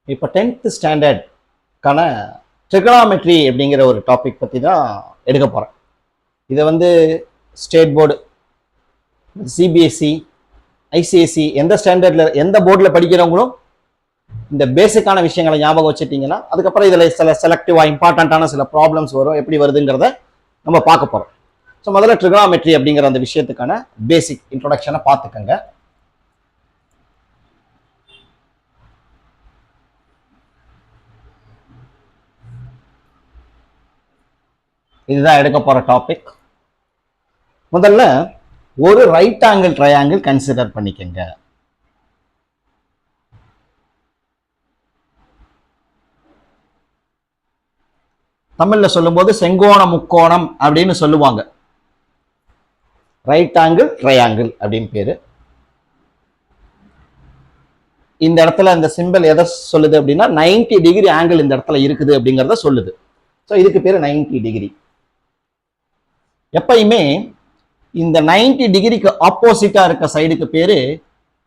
இப்போ 10th ஸ்டாண்டர்ட்கான trigonometry அப்படிங்கிற ஒரு டாபிக் பற்றி தான் எடுக்க போகிறேன். இதை வந்து ஸ்டேட் போர்டு, சிபிஎஸ்சி, ஐசிஎஸ்சி எந்த ஸ்டாண்டர்டில் எந்த போர்டில் படிக்கிறவங்களும் இந்த பேசிக்கான விஷயங்களை ஞாபகம் வச்சுட்டிங்கன்னா அதுக்கப்புறம் இதில் சில செலக்டிவாக இம்பார்ட்டண்ட்டான சில ப்ராப்ளம்ஸ் வரும், எப்படி வருதுங்கிறத நம்ம பார்க்க போகிறோம். ஸோ முதல்ல ட்ரிகனாமெட்ரி அப்படிங்கிற அந்த விஷயத்துக்கான பேசிக் இன்ட்ரோடக்ஷனை பார்த்துக்கங்க. இதுதான் எடுக்க போற டாபிக். முதல்ல ஒரு ரைட் ஆங்கிள் ட்ரையாங்கிள் கன்சிடர் பண்ணிக்கங்க. தமிழ்ல சொல்லும்போது செங்கோண முக்கோணம் அப்படின்னு சொல்லுவாங்க. ரைட் ஆங்கிள் ட்ரையாங்கிள் அப்படின்னு பேரு. இந்த இடத்துல இந்த சிம்பிள் எதை சொல்லுது அப்படின்னா 90 டிகிரி ஆங்கிள் இந்த இடத்துல இருக்குது அப்படிங்கிறத சொல்லுது. ஸோ இதுக்கு பேரு 90 டிகிரி. எப்பயுமே இந்த 90 டிகிரிக்கு ஆப்போசிட்டா இருக்க சைடுக்கு பேரு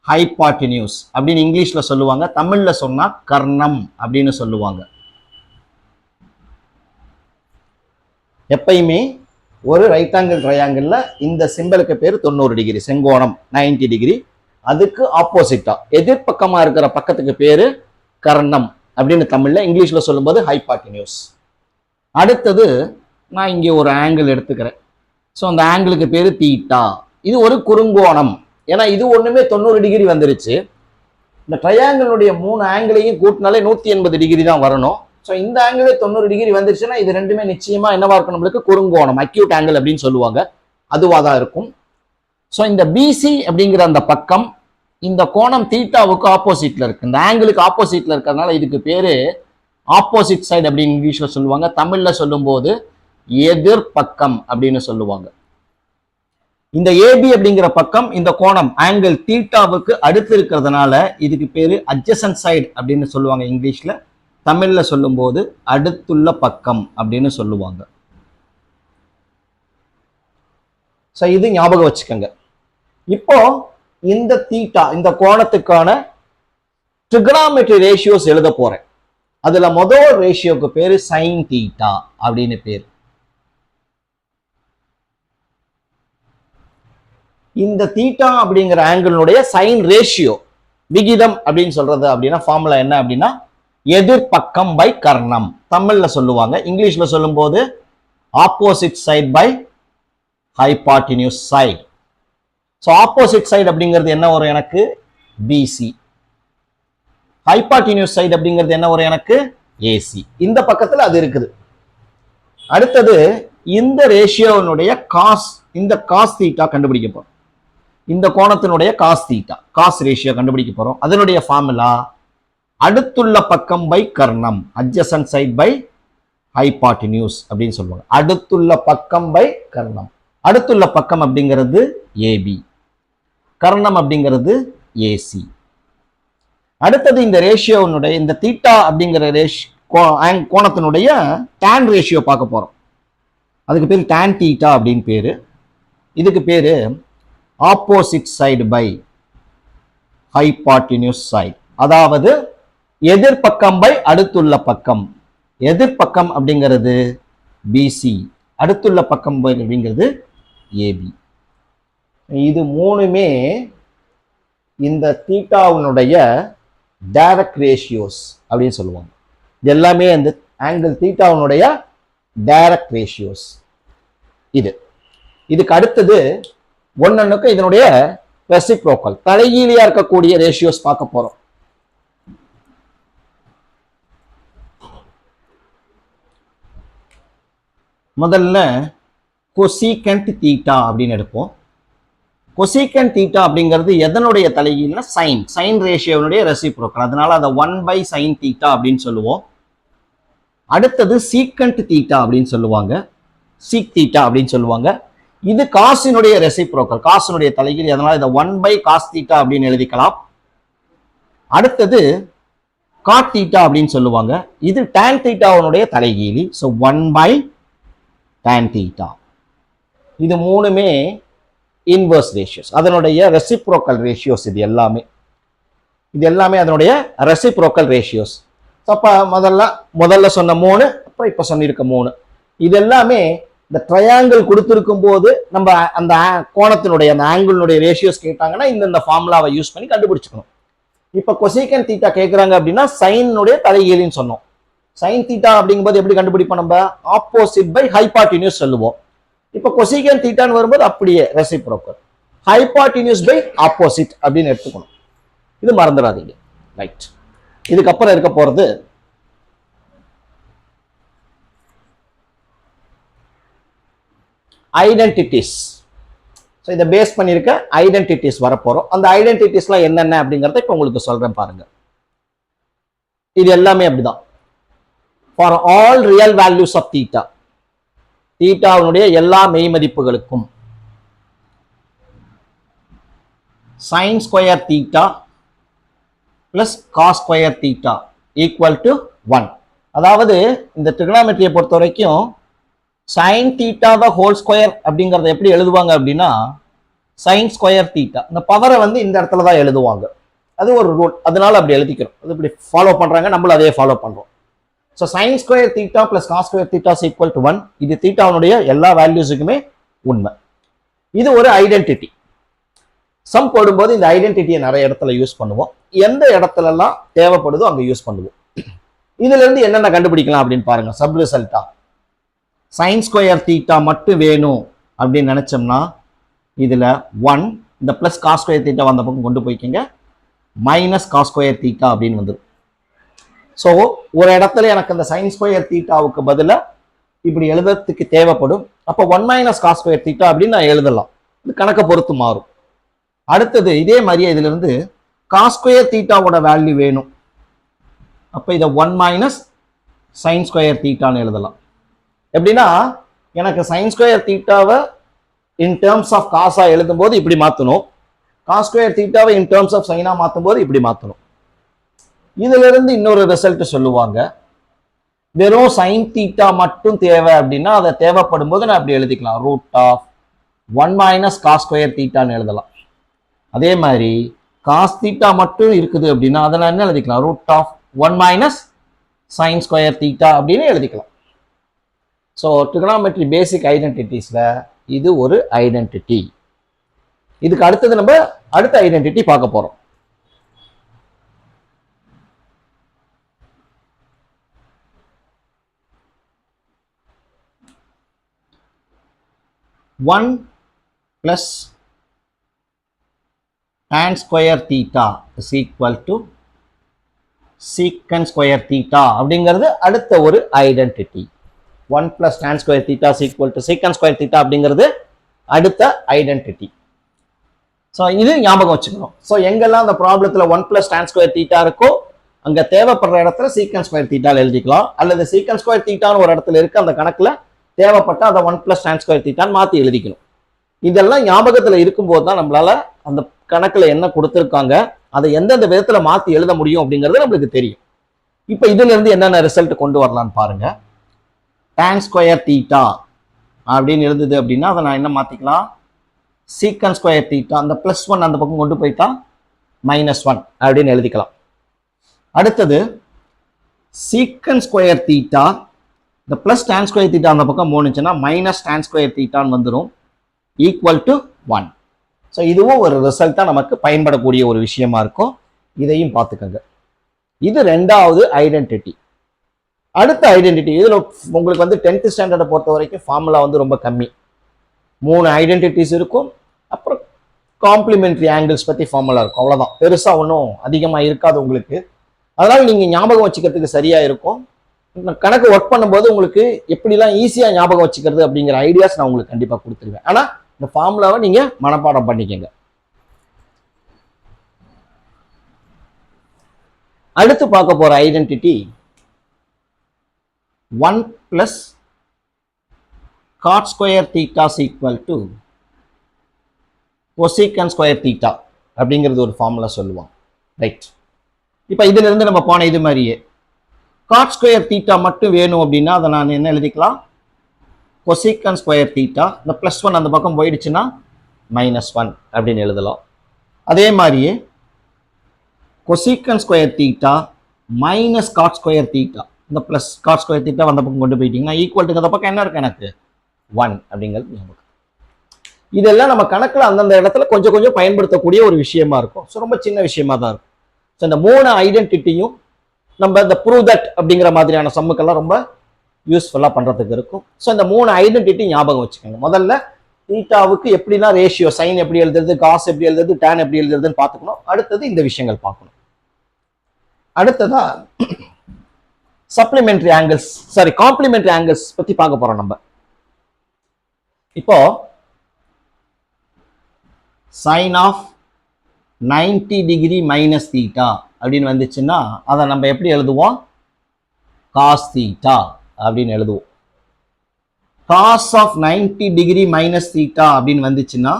ஹைபாட்டினியூஸ் அப்படின்னு இங்கிலீஷ்ல சொல்லுவாங்க. தமிழ்ல சொன்னா கர்ணம் அப்படின்னு சொல்லுவாங்க. எப்பயுமே ஒரு ரைட் ஆங்கிள் ட்ரையாங்கிள்ல இந்த சிம்பிளுக்கு பேரு 90 டிகிரி, செங்கோணம் 90 டிகிரி. அதுக்கு ஆப்போசிட்டா எதிர்பக்கமா இருக்கிற பக்கத்துக்கு பேரு கர்ணம் அப்படின்னு தமிழ்ல, இங்கிலீஷ்ல சொல்லும்போது ஹைபாட்டினியூஸ். அடுத்தது நான் இங்கே ஒரு ஆங்கிள் எடுத்துக்கிறேன். ஸோ அந்த ஆங்கிளுக்கு பேரு தீட்டா. இது ஒரு குறுங்கோணம். ஏன்னா இது ஒண்ணுமே 90 டிகிரி வந்துருச்சு. இந்த ட்ரையாங்கிளுடைய 3 ஆங்கிளையும் கூட்டினாலே 180 டிகிரி தான் வரணும். ஸோ இந்த ஆங்கிளே 90 டிகிரி வந்துருச்சுன்னா இது ரெண்டுமே நிச்சயமா என்னவா இருக்கும், நம்மளுக்கு குறுங்கோணம், அக்யூட் ஆங்கிள் அப்படின்னு சொல்லுவாங்க. அதுவா தான் இருக்கும். ஸோ இந்த பிசி அப்படிங்கிற அந்த பக்கம் இந்த கோணம் தீட்டாவுக்கு ஆப்போசிட்ல இருக்கு, இந்த ஆங்கிளுக்கு ஆப்போசிட்ல இருக்கிறதுனால இதுக்கு பேரு ஆப்போசிட் சைடு அப்படின்னு இங்கிலீஷ்ல சொல்லுவாங்க. தமிழ்ல சொல்லும்போது எதிர்பக்கம் அப்படின்னு சொல்லுவாங்க. இந்த ஏபி அப்படிங்கிற பக்கம் இந்த கோணம் ஆங்கிள் தீட்டாவுக்கு அடுத்து இருக்கிறதுனால இதுக்கு பேரு அட்ஜசன்ட் சைடு அப்படின்னு சொல்லுவாங்க இங்கிலீஷ்ல. தமிழ்ல சொல்லும்போது அடுத்துள்ள பக்கம் அப்படின்னு சொல்லுவாங்க. ஸோ இது ஞாபகம் வச்சுக்கோங்க. இப்போ இந்த தீட்டா, இந்த கோணத்துக்கான ட்ரிகனாமெட்ரி ரேஷியோஸ் எழுத போறேன். அதுல முதல் ரேஷியோக்கு பேரு சைன் தீட்டா அப்படின்னு பேரு. இந்த தீட்டா அப்படிங்கிற ஆங்கிளுடைய சைன் ரேஷியோ, விகிதம் அப்படின்னு சொல்றது அப்படின்னா ஃபார்முலா என்ன அப்படின்னா எதிர்பக்கம் பை கர்ணம் தமிழ்ல சொல்லுவாங்க. இங்கிலீஷ்ல சொல்லும்போது opposite side by hypotenuse side. So opposite side அப்படிங்கிறது என்ன வரும் எனக்கு, பிசி. ஹைபாட்டினியூஸ் சைடு அப்படிங்கிறது என்ன வரும் எனக்கு, ஏசி. இந்த பக்கத்துல அது இருக்குது. அடுத்தது இந்த ரேஷியோனுடைய காஸ், இந்த காஸ் தீட்டா கண்டுபிடிக்க போறோம். இந்த கோணத்தினுடைய காஸ் தீட்டா, காஸ் ரேஷியோ கண்டுபிடிக்க போறோம். அதனுடைய ஃபார்முலா அடுத்துள்ள பக்கம் பை கர்ணம், அட்ஜசன்ட் சைட் பை ஹைபாட்டினியூஸ் அப்படின்னு சொல்லுவாங்க. அடுத்துள்ள பக்கம் பை கர்ணம். அடுத்துள்ள பக்கம் அப்படிங்கிறது ஏபி, கர்ணம் அப்படிங்கிறது ஏசி. அடுத்தது இந்த ரேஷியோனுடைய, இந்த தீட்டா அப்படிங்கிற கோணத்தினுடைய டான் ரேஷியோ பார்க்க போறோம். அதுக்கு பேர் டான் தீட்டா அப்படின்னு பேரு. இதுக்கு பேரு opposite side by hypotenuse side, அதாவது எதிர்பக்கம் பை அடுத்துள்ள பக்கம். எதிர்பக்கம் அப்படிங்கிறது பிசி, அடுத்துள்ள பக்கம் அப்படிங்கிறது ஏபி. இது மூணுமே இந்த தீட்டாவினுடைய டைரக்ட் ரேஷியோஸ் அப்படின்னு சொல்லுவாங்க. இது எல்லாமே அந்த ஆங்கிள் தீட்டாவினுடைய டைரக்ட் ரேஷியோஸ். இதுக்கு அடுத்தது ஒன்னொன்னுக்கு இதனுடைய ரெசிப்ரோக்கல், தலைகீழியா இருக்கக்கூடிய ரேஷியோஸ் பார்க்க போறோம். முதல்ல கொசீகண்ட் தீட்டா அப்படின்னு எடுப்போம். கொசீகண்ட் தீட்டா அப்படிங்கிறது எதனுடைய தலைகீழ்னா சைன், சைன் ரேஷியோனுடைய ரெசிப்ரோக்கல். அதனால அதை 1/sin தீட்டா அப்படின்னு சொல்லுவோம். அடுத்தது சீக்கண்ட் தீட்டா அப்படின்னு சொல்லுவாங்க, சீக் தீட்டா அப்படின்னு சொல்லுவாங்க. இது காசினுடைய ரெசிப்ரோக்கல், காசினுடைய தலைகீழ். அதனால இதை 1/cos தீட்டா அப்படின்னு எழுதிக்கலாம். அடுத்தது காட் தீட்டா அப்படின்னு சொல்லுவாங்க. இது டான் தீட்டாவுடைய தலைகீழி. So 1/tan theta. இது மூணுமே இன்வர்ஸ் ரேஷியோஸ், அதனுடைய ரெசிப்ரோக்கல் ரேஷியோஸ். இது எல்லாமே அதனுடைய ரெசிப்ரோக்கல் ரேஷியோஸ். அப்ப முதல்ல சொன்ன 3, அப்புறம் இப்ப சொல்லியிருக்க 3, இது எல்லாமே இந்த ட்ரையாங்கிள் கொடுத்திருக்கும் போது நம்ம அந்த கோணத்தினுடைய அந்த ஆங்கிளுடைய ரேஷியோஸ் கேட்டாங்கன்னா இந்த ஃபார்முலாவை யூஸ் பண்ணி கண்டுபிடிச்சுக்கணும். இப்ப கொசீக்கன் தீட்டா கேட்கறாங்க அப்படின்னா சைனுடைய தலைகீழின்னு சொன்னோம். சைன் தீட்டா அப்படிங்கும்போது எப்படி கண்டுபிடிப்போம்? நம்ம ஆப்போசிட் பை ஹைபாட்டினியூஸ் சொல்லுவோம். இப்ப கொசீக்கன் தீட்டான்னு வரும்போது அப்படியே ரெசிப்ரோக்கல், ஹைபாட்டினியூஸ் பை ஆப்போசிட் அப்படின்னு எடுத்துக்கணும். இது மறந்துடாதீங்க. ரைட். இதுக்கப்புறம் இருக்க போறது ஐடென்டிட்டிஸ். ஸோ இதை பேஸ் பண்ணியிருக்க ஐடென்டிட்டிஸ் வரப்போறோம். அந்த ஐடென்டிட்டிஸ்லாம் என்னென்ன அப்படிங்கிறத இப்போ உங்களுக்கு சொல்றேன் பாருங்க. இது எல்லாமே அப்படிதான். For all real values of theta, தீட்டாவுடைய எல்லா மெய் மதிப்புகளுக்கும் sin square theta plus cos square theta equal to 1. அதாவது இந்த ட்ரிகனாமெட்ரியை பொறுத்த வரைக்கும் sin theta the whole square அப்படிங்கறத எப்படி எழுதுவாங்க அப்படின்னா sin ஸ்கொயர் தீட்டா, இந்த பவரை இந்த இடத்துல தான் எழுதுவாங்க. அது ஒரு ரூல், அதனால அப்படி எழுதிக்கிறோம். அது இப்படி ஃபாலோ பண்றாங்க, நம்மளும் அதே ஃபாலோ பண்றோம். So sin square theta plus cos square theta equal to 1. இது தீட்டாவுடைய எல்லா வேல்யூஸுக்குமே உண்மை. இது ஒரு ஐடென்டிட்டி. சம் போடும்போது இந்த ஐடென்டிட்டியை நிறைய இடத்துல யூஸ் பண்ணுவோம். எந்த இடத்துல எல்லாம் தேவைப்படுதோ அங்க யூஸ் பண்ணுவோம். இதுல இருந்து என்னென்ன கண்டுபிடிக்கலாம் அப்படின்னு பாருங்க. சப் ரிசல்ட்டா sin ஸ்கொயர் தீட்டா மட்டும் வேணும் அப்படின்னு நினைச்சோம்னா இதுல 1, இந்த பிளஸ் காஸ் ஸ்கொயர் தீட்டா வந்த பக்கம் கொண்டு போய்க்கிங்க, மைனஸ் காஸ் ஸ்கொயர் தீட்டா அப்படின்னு வந்துடும். ஸோ ஒரு இடத்துல எனக்கு அந்த sin ஸ்கொயர் தீட்டாவுக்கு பதிலாக இப்படி எழுதுறதுக்கு தேவைப்படும். அப்போ 1 மைனஸ் காஸ் ஸ்கொயர் தீட்டா அப்படின்னு நான் எழுதலாம். இது கணக்கை பொறுத்து மாறும். அடுத்தது இதே மாதிரியே இதுல இருந்து காஸ் ஸ்கொயர் தீட்டாவோட வேல்யூ வேணும். அப்போ இதை 1 மைனஸ் sin ஸ்கொயர் தீட்டான்னு எழுதலாம். எப்படின்னா எனக்கு sin ஸ்கொயர் தீட்டாவை இன் டேர்ம்ஸ் ஆஃப் காசா எழுதும் போது இப்படி மாற்றணும், காஸ் ஸ்கொயர் தீட்டாவை இன் டேர்ம்ஸ் ஆஃப் சைனா மாற்றும் போது இப்படி மாற்றணும். இதுல இருந்து இன்னொரு ரிசல்ட் சொல்லுவாங்க. வெறும் sin தீட்டா மட்டும் தேவை அப்படின்னா அதை தேவைப்படும் போது நான் அப்படி எழுதிக்கலாம், root of 1 minus cos square தீட்டான்னு எழுதலாம். அதே மாதிரி காஸ் தீட்டா மட்டும் இருக்குது அப்படின்னா அதை நான் என்ன எழுதிக்கலாம், root of 1 minus sin square theta அப்படின்னு எழுதிக்கலாம். ஸோ ட்ரிகனாமெட்ரி பேசிக் ஐடென்டிட்டிஸ்ல இது ஒரு ஐடென்டிட்டி. இதுக்கு அடுத்தது நம்ம அடுத்த ஐடென்டிட்டி பார்க்க போறோம். One plus tan square theta is equal to சீக்கன் ஸ்கொயர் தீட்டா அப்படிங்கிறது அடுத்த ஒரு identity. 1 plus tan square theta is equal to சீக்கன் ஸ்கொயர் தீட்டா அப்படிங்கிறது அடுத்த ஐடென்டிட்டி. ஸோ இது ஞாபகம் வச்சுக்கணும். ஸோ எங்கெல்லாம் அந்த ப்ராப்ளத்தில் 1 plus tan ஸ்கொயர் தீட்டா இருக்கோ அங்கே தேவைப்படுற இடத்துல சீக்கன் ஸ்கொயர் தீட்டாவில் எழுதிக்கலாம். அல்லது சீக்கன் ஸ்கொயர் தீட்டான்னு ஒரு இடத்துல இருக்கு, அந்த கணக்கில் தேவைப்பட்ட அதை 1 plus tan ஸ்கொயர் தீட்டான்னு மாற்றி எழுதிக்கணும். இதெல்லாம் ஞாபகத்தில் இருக்கும்போது தான் நம்மளால அந்த கணக்கில் என்ன கொடுத்துருக்காங்க அதை எந்தெந்த விதத்தில் மாற்றி எழுத முடியும் அப்படிங்கிறது நம்மளுக்கு தெரியும். இப்போ இதுல இருந்து என்னென்ன ரிசல்ட் கொண்டு வரலான்னு பாருங்க. tan ஸ்கொயர் தீட்டா அப்படின்னு இருந்தது அப்படின்னா அதை நான் என்ன மாற்றிக்கலாம், சீக்கன் ஸ்கொயர் தீட்டா, அந்த +1 அந்த பக்கம் கொண்டு போயிட்டா -1 அப்படின்னு எழுதிக்கலாம். அடுத்தது சீக்கன் ஸ்கொயர் தீட்டா, இந்த பிளஸ் tan ஸ்கொயர் தீட்டா அந்த பக்கம் போனுச்சுன்னா மைனஸ் tan ஸ்கொயர் தீட்டான்னு வந்துடும், ஈக்குவல் டு 1. ஸோ இதுவும் ஒரு ரிசல்ட்டாக நமக்கு பயன்படக்கூடிய ஒரு விஷயமா இருக்கும். இதையும் பார்த்துக்கோங்க. இது ரெண்டாவது ஐடென்டிட்டி. அடுத்த ஐடென்டிட்டி இதில் உங்களுக்கு 10th ஸ்டாண்டர்டை பொறுத்த வரைக்கும் ஃபார்முலா ரொம்ப கம்மி. 3 ஐடென்டிட்டிஸ் இருக்கும், அப்புறம் காம்ப்ளிமெண்ட்ரி ஆங்கிள்ஸ் பற்றி ஃபார்முலா இருக்கும். அவ்வளோதான், பெருசாக ஒன்றும் அதிகமாக இருக்காது உங்களுக்கு. அதனால் நீங்கள் ஞாபகம் வச்சுக்கிறதுக்கு சரியாக இருக்கும். கணக்கு ஒர்க் பண்ணும்போது உங்களுக்கு எப்படிலாம் ஈஸியாக ஞாபகம் வச்சுக்கிறது அப்படிங்கிற ஐடியாஸ் நான் உங்களுக்கு கண்டிப்பாக கொடுத்துருவேன். ஆனால் இந்த ஃபார்முலாவை நீங்கள் மனப்பாடம் பண்ணிக்கங்க. அடுத்து பார்க்க போகிற identity 1 plus cot square theta equal to cosecant square theta அப்படிங்கிறது ஒரு ஃபார்முலா சொல்லுவாங்க. ரைட். இப்போ இதுல இருந்து நம்ம போன இது மாதிரியே காட் ஸ்கொயர் தீட்டா மட்டும் வேணும் அப்படின்னா அதை நான் என்ன எழுதிக்கலாம், cosecant ஸ்கொயர் தீட்டா, இந்த +1 அந்த பக்கம் போயிடுச்சுன்னா -1 அப்படின்னு எழுதலாம். அதே மாதிரியே cosecant square theta minus God square theta. இந்த பிளஸ் காட் ஸ்கொயர் தீட்டா வந்த பக்கம் கொண்டு போயிட்டீங்கன்னா ஈக்குவல் பக்கம் என்ன இருக்கு எனக்கு 1 அப்படிங்கிறது நமக்கு. இதெல்லாம் நம்ம கணக்கில் அந்தந்த இடத்துல கொஞ்சம் கொஞ்சம் பயன்படுத்தக்கூடிய ஒரு விஷயமா இருக்கும். ஸோ ரொம்ப சின்ன விஷயமா தான் இருக்கும். ஸோ இந்த 3 ஐடென்டிட்டியும் நம்ம இந்த ப்ரூவ் தட் அப்படிங்கிற மாதிரியான சம்முக்கெல்லாம் ரொம்ப யூஸ்ஃபுல்லாக பண்ணுறதுக்கு இருக்கும். ஸோ இந்த 3 ஐடென்டிட்டி ஞாபகம் வச்சுக்கோங்க. முதல்ல தீட்டாவுக்கு எப்படின்னா ரேஷியோ, சைன் எப்படி எழுதுறது, காஸ் எப்படி எழுதுறது, டேன் எப்படி எழுதுறதுன்னு பார்த்துக்கணும். அடுத்தது இந்த விஷயங்கள் பார்க்கணும். அடுத்ததா supplementary angles, sorry complementary angles பத்தி பார்க்க போறோம் நம்ம. இப்போ sine of 90 degree minus theta அப்படின்னு வந்துச்சுன்னா அதை நம்ம எப்படி எழுதுவோம், காஸ் தீட்டா அப்படின்னு எழுதுவோம். Cos of 90 degree minus theta அப்படின்னு வந்துச்சுன்னா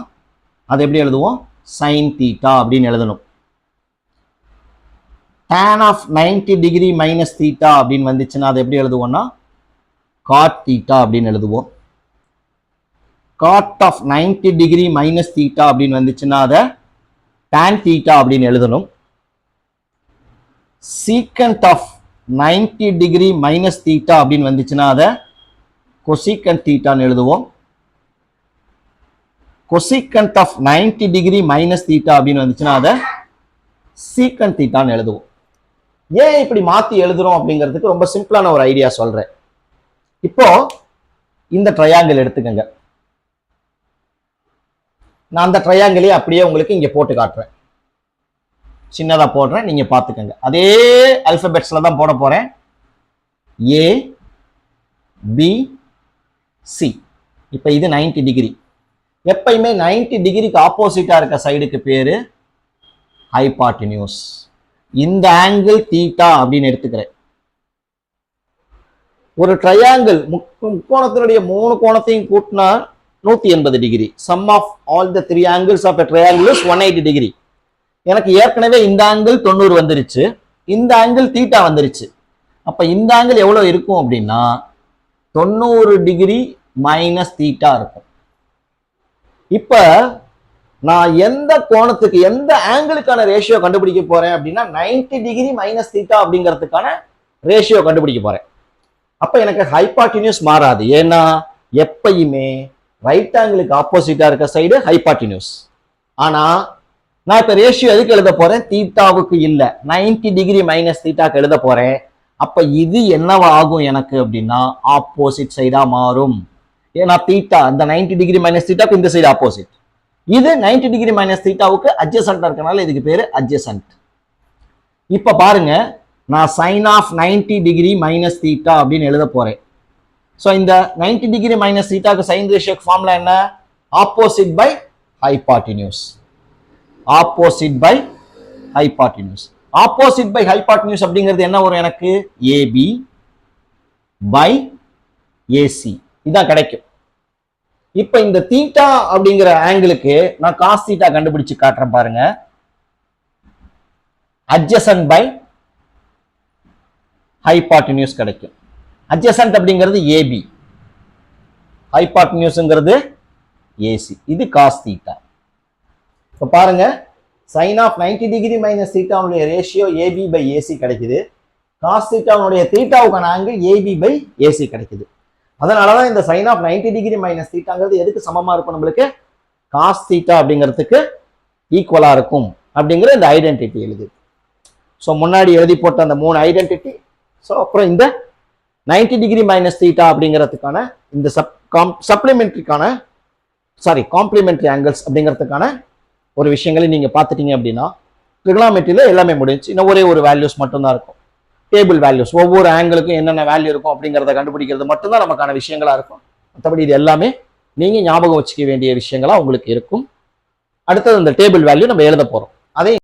அதை எப்படி எழுதுவோம், சைன் தீட்டா அப்படின்னு எழுதணும். tan of 90 degree minus theta அப்படின்னு வந்துச்சுன்னா அதை எப்படி எழுதுவோம்னா காட் தீட்டா அப்படின்னு எழுதுவோம். Cot of 90 degree minus theta அப்படின்னு வந்துச்சுன்னா அதை tan தீட்டா அப்படின்னு எழுதணும். Secant of 90 degree minus theta அப்படின்னு வந்துச்சுன்னா அதை கொசீக்கண்ட் தீட்டான்னு எழுதுவோம். Cosecant of 90 degree minus theta அப்படின்னு வந்துச்சுன்னா அதை சீக்கண்ட் தீட்டான்னு எழுதுவோம். ஏன் இப்படி மாத்தி எழுதுறோம் அப்படிங்கிறதுக்கு ரொம்ப சிம்பிளான ஒரு ஐடியா சொல்றேன். இப்போ இந்த ட்ரையாங்கிள் எடுத்துக்கங்க. நான் அந்த ட்ரையாங்கிளே அப்படியே உங்களுக்கு இங்க போட்டு காட்டுறேன். சின்னதா போடுறேன், நீங்க பாத்துக்கங்க. அதே அல்பபெட்ஸ்ல தான் போட போறேன். ஏ பி சி. இப்ப இது 90 டிகிரி. எப்பயுமே 90 டிகிரிக்கு ஆப்போசிட்டா இருக்க சைடுக்கு பேரு ஹைபாட்டினியூஸ். இந்த ஆங்கிள் தீட்டா அப்படின்னு எடுத்துக்கிறேன். ஒரு ட்ரையாங்கிள் முக்கோணத்தினுடைய 3 கோணத்தையும் கூட்டினா 180 degree. Sum of all the 3 angles of a triangle is 180 degree. எனக்கு ஏற்கனவே இந்த ஆங்கிள் 90 வந்துருச்சு, இந்த ஆங்கிள் தீட்டா வந்துருச்சு. அப்ப இந்த ஆங்கிள் எவ்வளவு இருக்கும் அப்படின்னா 90 டிகிரி மைனஸ் தீட்டா இருக்கும். இப்ப நான் எந்த கோணத்துக்கு எந்த ஆங்கிளுக்கான ரேஷியோ கண்டுபிடிக்க போறேன் அப்படின்னா 90 டிகிரி மைனஸ் தீட்டா அப்படிங்கிறதுக்கான ரேஷியோ கண்டுபிடிக்க போறேன். அப்ப எனக்கு ஹைபாட்டினியூஸ் மாறாது. ஏன்னா எப்பயுமே ரைட் ஆங்கிளுக்கு ஆப்போசிட்டா இருக்க சைடு ஹைபாட்டினியூஸ். ஆனா நான் இப்ப ரேஷியோ எதுக்கு எழுத போறேன், தீட்டாவுக்கு இல்ல, 90 டிகிரி மைனஸ் தீட்டாக்கு எழுத போறேன். அப்ப இது என்னவா ஆகும் எனக்கு அப்படின்னா ஆப்போசிட் சைடா மாறும். ஏன்னா தீட்டா இந்த 90 டிகிரி மைனஸ் தீட்டாக்கு இந்த சைடு ஆப்போசிட். இது 90 டிகிரி மைனஸ் தீட்டாவுக்கு அட்ஜசன்டா இருக்கனால இதுக்கு பேரு அட்ஜசன்ட். இப்ப பாருங்க, நான் sine of 90 degree minus theta அப்படின்னு எழுத போறேன். ஸோ இந்த 90 டிகிரி மைனஸ் தீட்டாக்கு சைன் ரேஷியோ ஃபார்முலா என்ன, opposite by hypotenuse. Opposite by hypotenuse. Opposite by hypotenuse அப்படிங்கிறது என்ன வரும் எனக்கு, ஏபி பை ஏசி இதான் கிடைக்கும். இப்ப இந்த தீட்டா அப்படிங்கிற ஆங்கிளுக்கு நான் காஸ் தீட்டா கண்டுபிடிச்சு காட்டுறேன் பாருங்க. அட்ஜசன்ட் பை ஹைபாட்டினியூஸ் கிடைக்கும். அட்ஜசன்ட் அப்படிங்கிறது ஏபி, ஹைபாட்டினியூஸ்ங்கிறது ஏசி. இது காஸ் தீட்டா. இப்ப பாருங்க, சைன் ஆஃப் 90 டிகிரி மைனஸ் தீட்டாவுடைய ரேஷியோ ஏபி பை ஏசி கிடைக்குது. காஸ் தீட்டாவுடைய தீட்டாவுக்கான ஆங்கிள் ஏபி பை ஏசி கிடைக்குது. அதனாலதான் இந்த சைன் ஆஃப் 90 டிகிரி மைனஸ் தீட்டாங்கிறது எதுக்கு சமமா இருக்கும், நம்மளுக்கு காஸ் தீட்டா அப்படிங்கிறதுக்கு ஈக்குவலா இருக்கும் அப்படிங்கிற இந்த ஐடென்டிட்டி எழுது. ஸோ முன்னாடி எழுதி போட்ட அந்த 3 ஐடென்டிட்டி. ஸோ அப்புறம் இந்த 90 டிகிரி மைனஸ் தீட்டா அப்படிங்கிறதுக்கான இந்த சப்ளிமெண்ட்ரிக்கான காம்ப்ளிமெண்டரி ஆங்கிள்ஸ் அப்படிங்கிறதுக்கான ஒரு விஷயங்களை நீங்க பார்த்துட்டீங்க அப்படின்னா ட்ரிகனாமெட்ரியில எல்லாமே முடிஞ்சு. இன்னும் ஒரே ஒரு வேல்யூஸ் மட்டும்தான் இருக்கும், டேபிள் வேல்யூஸ். ஒவ்வொரு ஆங்கிளுக்கும் என்னென்ன வேல்யூ இருக்கும் அப்படிங்கிறத கண்டுபிடிக்கிறது மட்டும்தான் நமக்கான விஷயங்களா இருக்கும். மற்றபடி இது எல்லாமே நீங்க ஞாபகம் வச்சுக்க வேண்டிய விஷயங்களா உங்களுக்கு இருக்கும். அடுத்தது இந்த டேபிள் வேல்யூ நம்ம எழுத போறோம். அதை